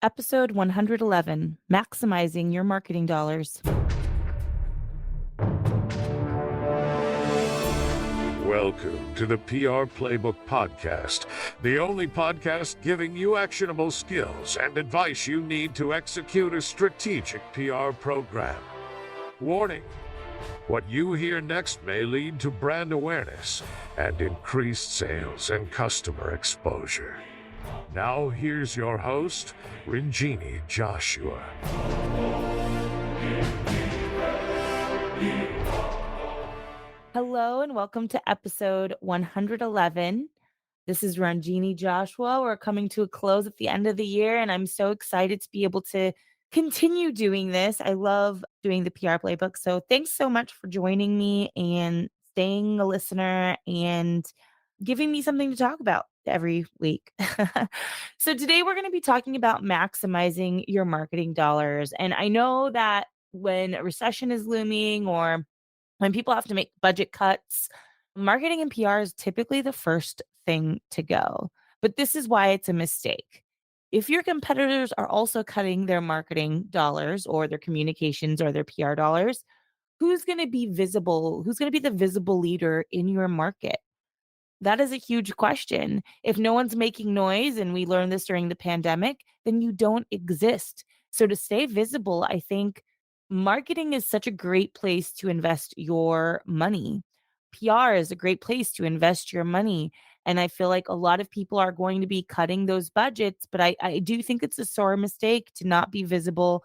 Episode 111, Maximizing Your Marketing Dollars. Welcome to the PR Playbook Podcast, the only podcast giving you actionable skills and advice you need to execute a strategic PR program. Warning: what you hear next may lead to brand awareness and increased sales and customer exposure. Now here's your host, Ranjini Joshua. Hello and welcome to episode 111. This is Ranjini Joshua. We're coming to a close at the end of the year, and I'm so excited to be able to continue doing this. I love doing the PR Playbook. So thanks so much for joining me and staying a listener and giving me something to talk about every week. So today we're going to be talking about maximizing your marketing dollars. And I know that when a recession is looming or when people have to make budget cuts, marketing and PR is typically the first thing to go. But this is why it's a mistake. If your competitors are also cutting their marketing dollars or their communications or their PR dollars, who's going to be visible? Who's going to be the visible leader in your market? That is a huge question. If no one's making noise, and we learned this during the pandemic, then you don't exist. So to stay visible, I think marketing is such a great place to invest your money. PR is a great place to invest your money. And I feel like a lot of people are going to be cutting those budgets, but I do think it's a sore mistake to not be visible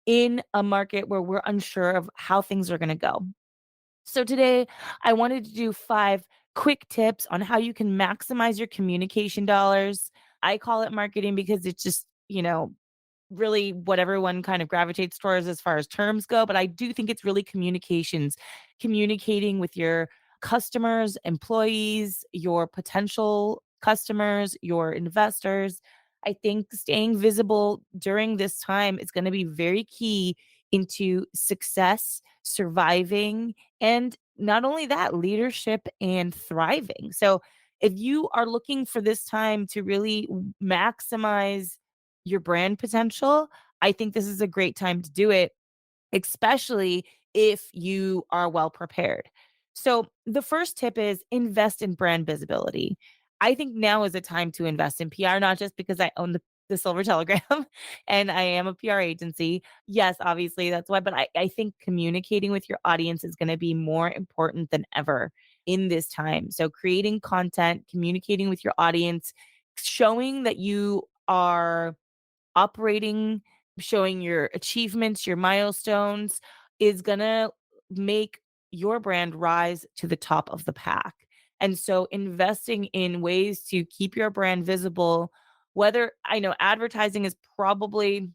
in a market where we're unsure of how things are going to go. So today I wanted to do 5 quick tips on how you can maximize your communication dollars. I call it marketing because it's just, really what everyone kind of gravitates towards as far as terms go, but I do think it's really communications, communicating with your customers, employees, your potential customers, your investors. I think staying visible during this time is going to be very key into success, surviving, and not only that, leadership and thriving. So, if you are looking for this time to really maximize your brand potential, I think this is a great time to do it, especially if you are well prepared. So, the first tip is invest in brand visibility. I think now is a time to invest in PR, not just because I own the Silver Telegram and I am a PR agency. Yes, obviously that's why, but I think communicating with your audience is going to be more important than ever in this time. So, creating content, communicating with your audience, showing that you are operating, showing your achievements, your milestones is going to make your brand rise to the top of the pack. And so investing in ways to keep your brand visible, whether I know advertising is probably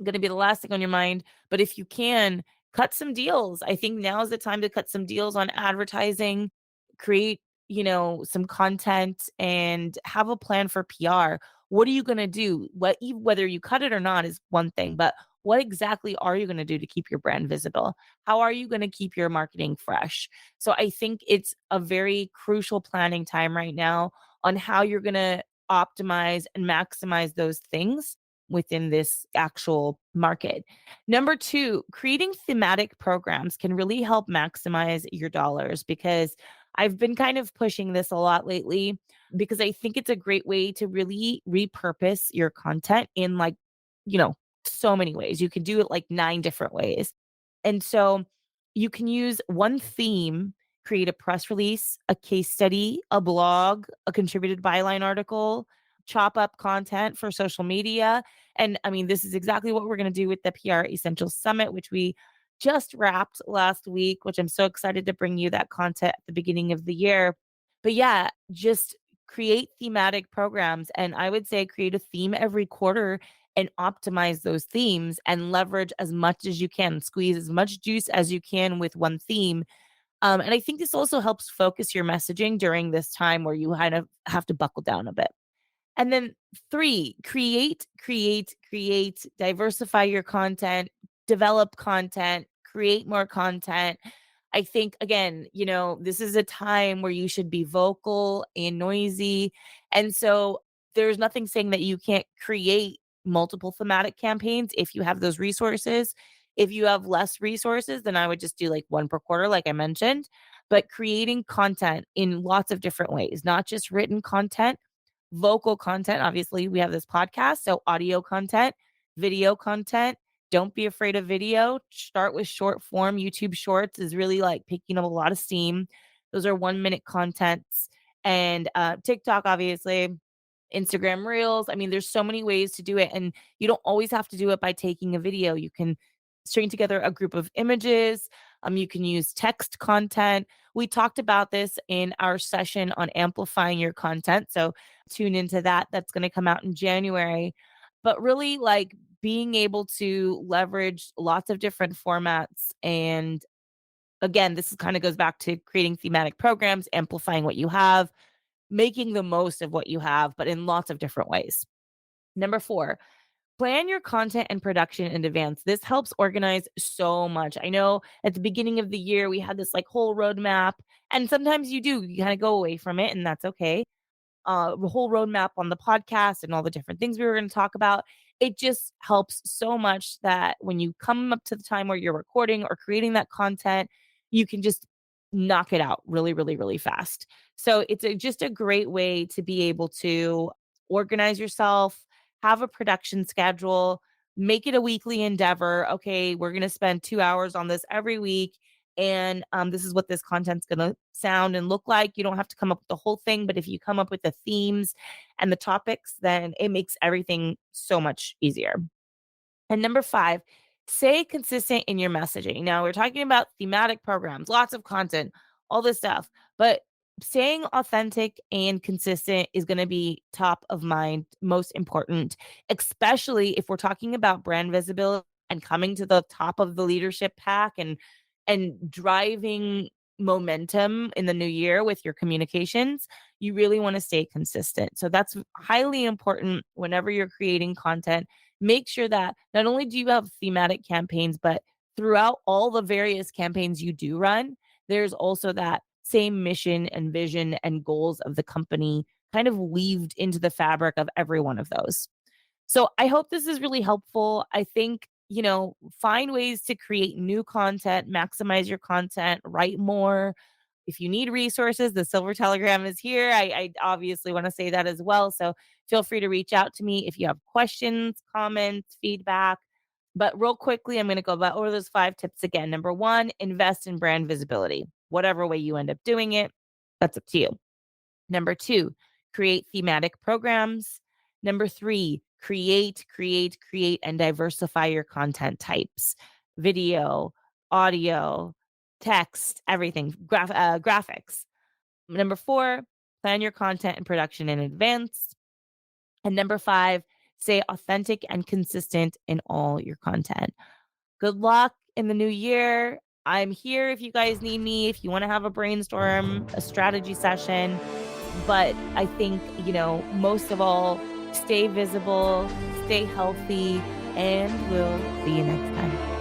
going to be the last thing on your mind, but if you can cut some deals, I think now is the time to cut some deals on advertising, create, some content and have a plan for PR. What are you going to do? Whether you cut it or not is one thing, but what exactly are you going to do to keep your brand visible? How are you going to keep your marketing fresh? So I think it's a very crucial planning time right now on how you're going to optimize and maximize those things within this actual market. Number 2, creating thematic programs can really help maximize your dollars because I've been kind of pushing this a lot lately because I think it's a great way to really repurpose your content in you know, so many ways. You can do it like 9 different ways. And so you can use one theme, create a press release, a case study, a blog, a contributed byline article, chop up content for social media. And I mean, this is exactly what we're going to do with the PR Essentials Summit, which we just wrapped last week, which I'm so excited to bring you that content at the beginning of the year. But yeah, just create thematic programs. And I would say create a theme every quarter and optimize those themes and leverage as much as you can, squeeze as much juice as you can with one theme. And I think this also helps focus your messaging during this time where you kind of have to buckle down a bit. And then 3, create, diversify your content, develop content, create more content. I think, again, this is a time where you should be vocal and noisy. And so there's nothing saying that you can't create multiple thematic campaigns if you have those resources. If you have less resources, then I would just do like one per quarter, like I mentioned, but creating content in lots of different ways, not just written content, vocal content. Obviously, we have this podcast, so audio content, video content. Don't be afraid of video. Start with short form. YouTube Shorts is really like picking up a lot of steam. Those are 1 minute contents. And TikTok, obviously, Instagram Reels. I mean, there's so many ways to do it. And you don't always have to do it by taking a video. You can string together a group of images. You can use text content. We talked about this in our session on amplifying your content. So tune into that. That's going to come out in January. But really, like being able to leverage lots of different formats. And again, this kind of goes back to creating thematic programs, amplifying what you have, making the most of what you have, but in lots of different ways. Number 4, plan your content and production in advance. This helps organize so much. I know at the beginning of the year, we had this like whole roadmap, and sometimes you kind of go away from it, and that's okay. The whole roadmap on the podcast and all the different things we were going to talk about. It just helps so much that when you come up to the time where you're recording or creating that content, you can just knock it out really, really, really fast. So it's just a great way to be able to organize yourself, have a production schedule, make it a weekly endeavor. Okay, we're going to spend 2 hours on this every week. And this is what this content's going to sound and look like. You don't have to come up with the whole thing, but if you come up with the themes and the topics, then it makes everything so much easier. And number 5, stay consistent in your messaging. Now, we're talking about thematic programs, lots of content, all this stuff, but staying authentic and consistent is going to be top of mind, most important, especially if we're talking about brand visibility and coming to the top of the leadership pack and driving momentum in the new year with your communications. You really want to stay consistent. So that's highly important whenever you're creating content. Make sure that not only do you have thematic campaigns, but throughout all the various campaigns you do run, there's also that same mission and vision and goals of the company kind of weaved into the fabric of every one of those. So I hope this is really helpful. I think, find ways to create new content, maximize your content, write more. If you need resources, the Silver Telegram is here. I obviously want to say that as well. So feel free to reach out to me if you have questions, comments, feedback. But real quickly, I'm going to go over those 5 tips again. Number 1, invest in brand visibility. Whatever way you end up doing it, that's up to you. Number 2, create thematic programs. Number 3, create, and diversify your content types: video, audio, text, everything, graphics. Number 4, plan your content and production in advance. And number 5, stay authentic and consistent in all your content. Good luck in the new year. I'm here if you guys need me, if you want to have a brainstorm, a strategy session. But I think, most of all, stay visible, stay healthy, and we'll see you next time.